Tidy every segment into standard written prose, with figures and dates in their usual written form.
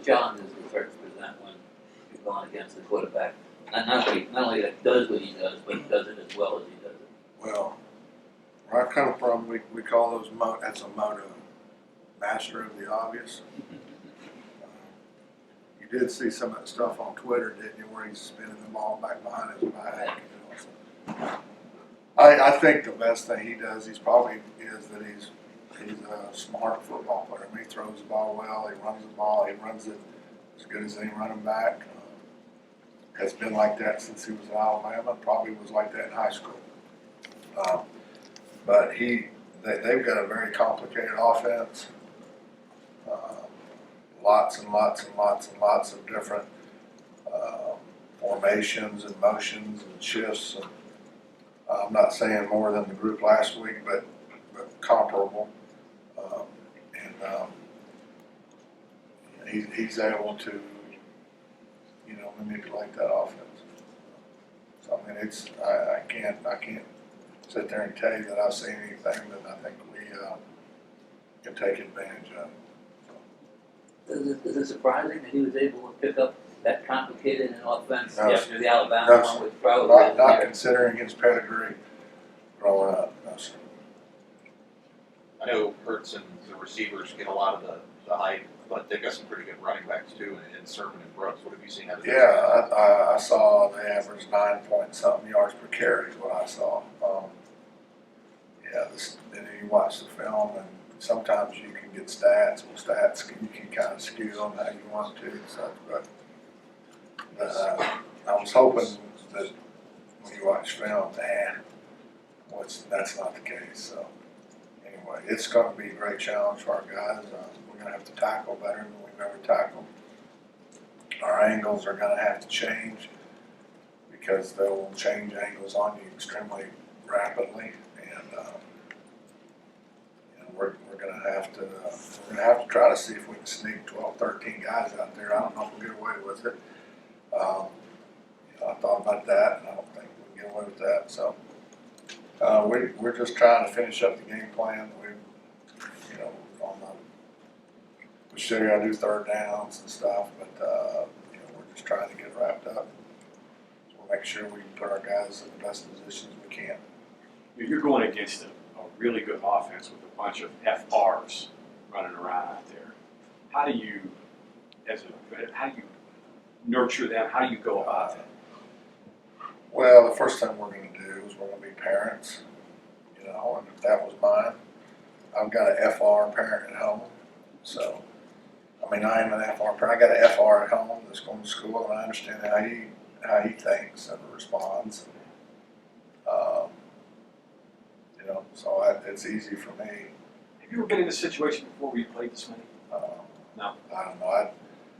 challenges the Turks present when you're going against the quarterback. Not only that does what he does, but he does it as well as he does it. Well, where I come from, we call those that's a motto, master of the obvious. You did see some of that stuff on Twitter, didn't you, where he's spinning the ball back behind his back. I think the best thing he does, he's that he's a smart football player. I mean, he throws the ball well, he runs the ball, he runs it as good as any running back. Has been like that since he was in Alabama, probably was like that in high school. But they've got a very complicated offense. Lots and lots and lots and lots of different formations and motions and shifts. And I'm not saying more than the group last week, but comparable. He's able to, manipulate that offense. So I mean, I can't sit there and tell you that I've seen anything that I think we can take advantage of. Is it surprising that he was able to pick up that complicated an offense No, after the Alabama one, which probably not considering his pedigree growing up. No, sir. I know Hurts and the receivers get a lot of the hype, but they've got some pretty good running backs too, in Sermon and Brooks. What have you seen out of those guys? Yeah, I saw the average 9-point-something yards per carry is what I saw. And then you watch the film, and sometimes you can get stats. Well, stats you can kind of skew them how you want to. So, but I was hoping that when you watch film, that's not the case. So anyway, it's going to be a great challenge for our guys. We're going to have to tackle better than we've ever tackled. Our angles are going to have to change because they'll change angles on you extremely rapidly, and we're going to have to try to see if we can sneak 12, 13 guys out there. I don't know if we'll get away with it. I thought about that, and I don't think we can get away with that. So we're just trying to finish up the game plan. We still got to do third downs and stuff, but we're just trying to get wrapped up. So we'll make sure we can put our guys in the best positions we can. You're going against a really good offense with a bunch of FRs running around out there. How do you nurture them? How do you go about that? Well, the first thing we're going to do is we're going to be parents, and if that was mine, I've got an FR parent at home. So, I mean, I am an FR parent. I got an FR at home that's going to school, and I understand how he thinks and responds. So it's easy for me. Have you ever been in a situation before where you played this many? No. I don't know.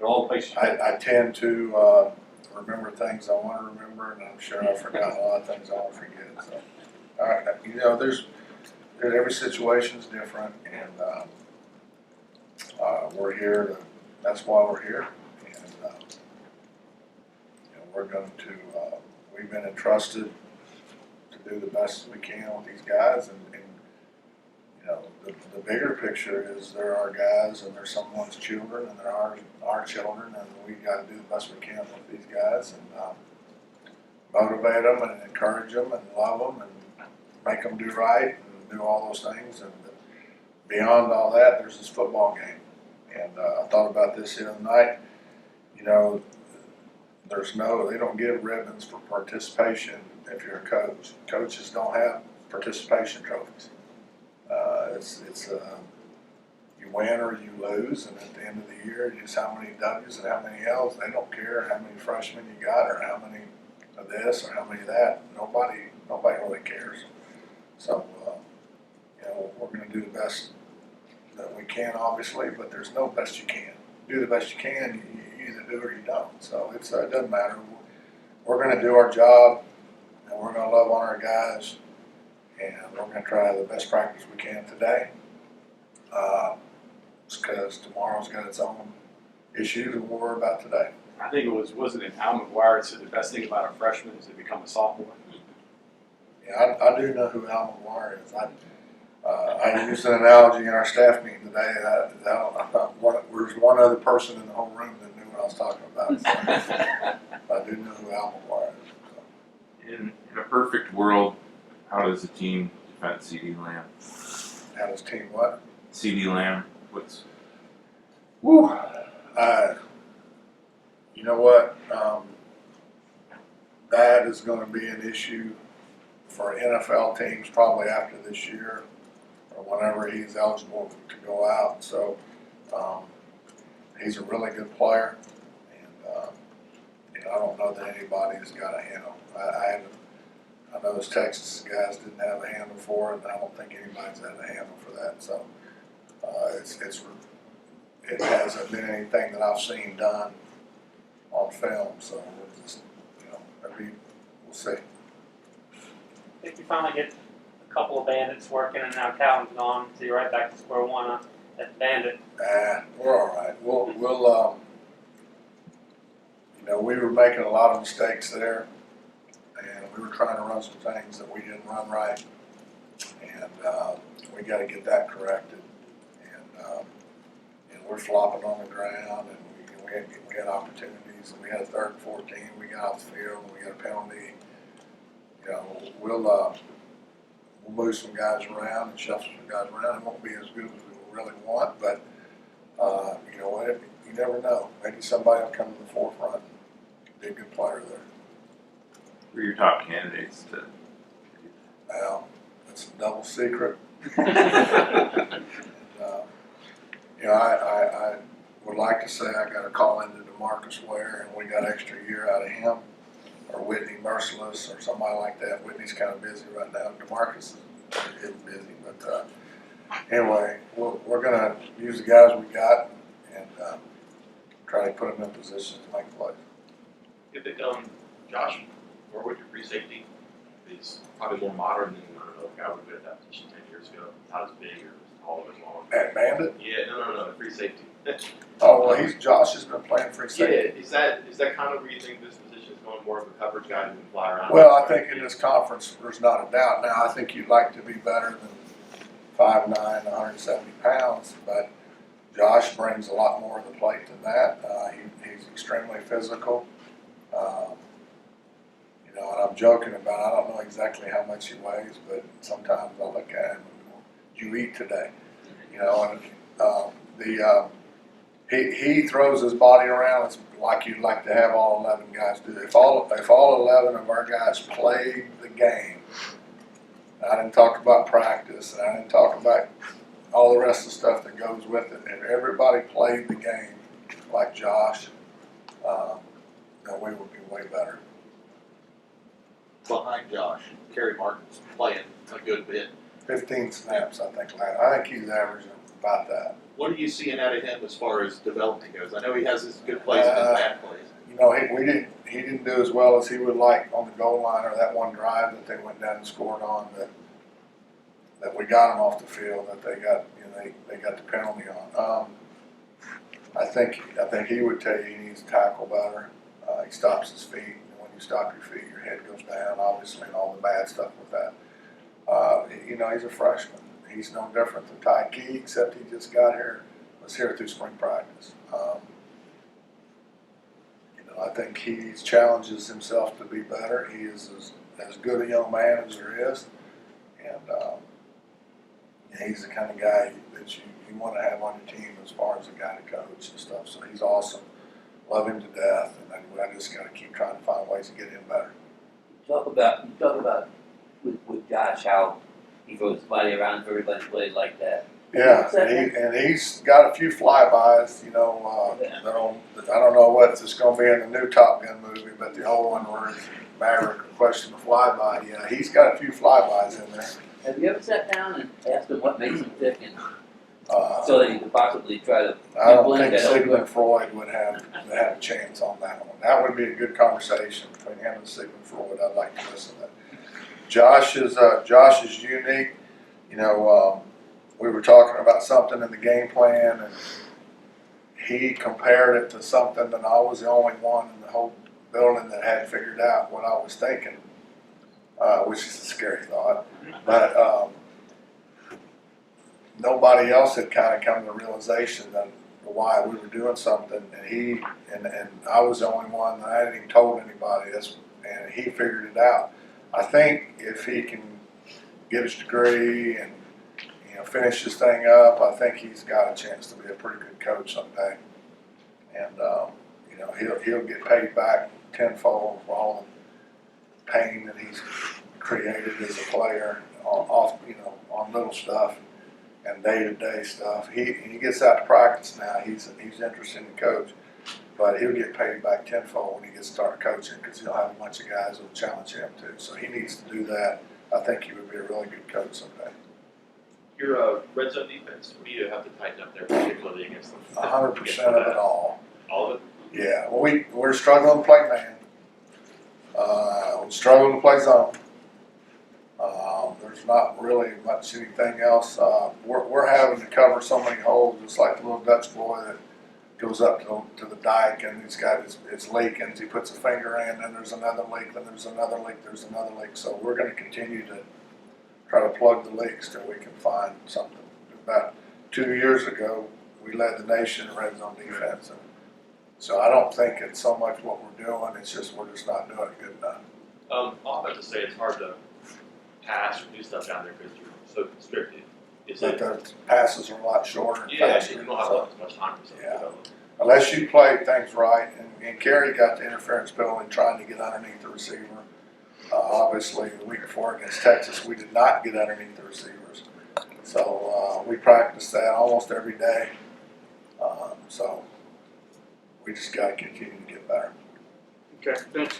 All places. I tend to remember things I want to remember, and I'm sure I've forgotten a lot of things I won't forget. So, there's every situation's different, and we're here. That's why we're here, and we're going to. We've been entrusted to do the best we can with these guys, and the bigger picture is they're our guys, and they're someone's children, and they're our children, and we got to do the best we can with these guys, and motivate them, and encourage them, and love them, and make them do right, and do all those things. And beyond all that, there's this football game. And I thought about this the other night. They don't give ribbons for participation if you're a coach. Coaches don't have participation trophies. You win or you lose, and at the end of the year, it's how many W's and how many L's. They don't care how many freshmen you got or how many of this or how many of that. Nobody really cares. So, we're going to do the best that we can, obviously, but there's no best you can. Do the best you can, you either do or you don't. So it doesn't matter. We're going to do our job, and we're going to love on our guys, and we're going to try the best practice we can today. Because tomorrow's got its own issues, and we'll worry about today. I think wasn't it Al McGuire that said the best thing about a freshman is to become a sophomore? Yeah, I do know who Al McGuire is. I used an analogy in our staff meeting today. There's one other person in the whole room that knew what I was talking about. So I do know who Al McGuire is. In a perfect world, how does a team defend CD Lamb? How does team what? CD Lamb, what's Woo. You know what? That is going to be an issue for NFL teams probably after this year or whenever he's eligible to go out. So he's a really good player, and I don't know that anybody's got a handle. I know those Texas guys didn't have a handle for it, and I don't think anybody's had a handle for that. So it hasn't been anything that I've seen done on film. So we'll just, we'll see. If you finally get a couple of bandits working and now Calvin's gone, so you're right back to square one at bandit. We're all right. We'll we were making a lot of mistakes there, and we were trying to run some things that we didn't run right, and we got to get that corrected. And we're flopping on the ground, and we had opportunities, and we had a 3rd and 14. We got off the field, and we got a penalty. We'll move some guys around and shuffle some guys around. It won't be as good as we really want, but you know what? You never know. Maybe somebody will come to the forefront and be a good player there. who are your top candidates to? Well, it's a double secret. And, I would like to say I got a call into DeMarcus Ware and we got extra year out of him, or Whitney Merciless or somebody like that. Whitney's kind of busy right now. DeMarcus is busy, but anyway, we're going to use the guys we got and try to put them in position to make plays. If they Josh Norwood, your free safety, is probably more modern than I don't know if I would have been at that position 10 years ago. Not as big or as tall or as long. At Bandit? Yeah, no, free safety. Oh, well, Josh has been playing free safety. Yeah, is that kind of where you think this position is going, more of a coverage guy who can fly around? Well, I think in this conference, there's not a doubt. Now, I think you'd like to be better than 5'9", 170 pounds, but Josh brings a lot more to the plate than that. He's extremely physical. And I'm joking about, I don't know exactly how much he weighs, but sometimes I look at him and go, "Did you eat today?" He throws his body around. It's like you'd like to have all 11 guys do. If all 11 of our guys played the game, I didn't talk about practice, and I didn't talk about all the rest of the stuff that goes with it. If everybody played the game like Josh, then we would be way better. Behind Josh, Kerry Martin's playing a good bit. 15 snaps, I think he's averaging about that. What are you seeing out of him as far as development goes? I know he has his good plays and his bad plays. He didn't do as well as he would like on the goal line or that one drive that they went down and scored on that we got him off the field, that they got the penalty on. I think he would tell you he needs to tackle better. He stops his feet, and when you stop your feet, your head goes down, obviously, and all the bad stuff with that. He's a freshman. He's no different than Ty Key, except he just was here through spring practice. I think he challenges himself to be better. He is as good a young man as there is, and he's the kind of guy that you want to have on your team as far as a guy to coach and stuff. So he's awesome. Love him to death, and I just got to keep trying to find ways to get him better. Talk about with Josh how he throws his body around for everybody plays like that. Yeah, and he's got a few flybys, I don't know what it's going to be in the new Top Gun movie, but the old one where Maverick questioned the flyby, yeah, he's got a few flybys in there. Have you ever sat down and asked him what makes him tick, and so that he could possibly try to I don't implement think that Sigmund Freud would have a chance on that one. That would be a good conversation between him and Sigmund Freud. I'd like to listen to that. Josh is unique. We were talking about something in the game plan, and he compared it to something that I was the only one in the whole building that had figured out what I was thinking, which is a scary thought. But nobody else had kind of come to the realization that why we were doing something, and I was the only one that I hadn't even told anybody this, and he figured it out. I think if he can get his degree and finish this thing up, I think he's got a chance to be a pretty good coach someday, and he'll get paid back tenfold for all the pain that he's created as a player on little stuff and day-to-day stuff. He gets out to practice now. He's interested in coach, but he'll get paid back tenfold when he gets started coaching because he'll have a bunch of guys who'll challenge him too. So he needs to do that. I think he would be a really good coach someday. Your red zone defense, what do you have to tighten up there, particularly against them? 100% of it all. All of it? Yeah, well, we're struggling to play man. We're struggling to play zone. There's not really much anything else. We're having to cover so many holes, just like the little Dutch boy that goes up to the dike and he's got it's leaking. He puts a finger in, and there's another leak, then there's another leak, there's another leak. So we're going to continue to try to plug the leaks till we can find something. About 2 years ago, we led the nation in red zone defense. And so I don't think it's so much what we're doing, it's just we're just not doing it good enough. I'll have to say it's hard to pass or do stuff down there because you're so constricted. Is But it? the passes are a lot shorter and Yeah, faster. you don't have as much time for something Yeah. to develop. Unless you play things right, and Kerry got the interference penalty trying to get underneath the receiver. Obviously, the week before against Texas, we did not get underneath the receivers. So we practiced that almost every day. So we just got to continue to get better. Okay, thanks,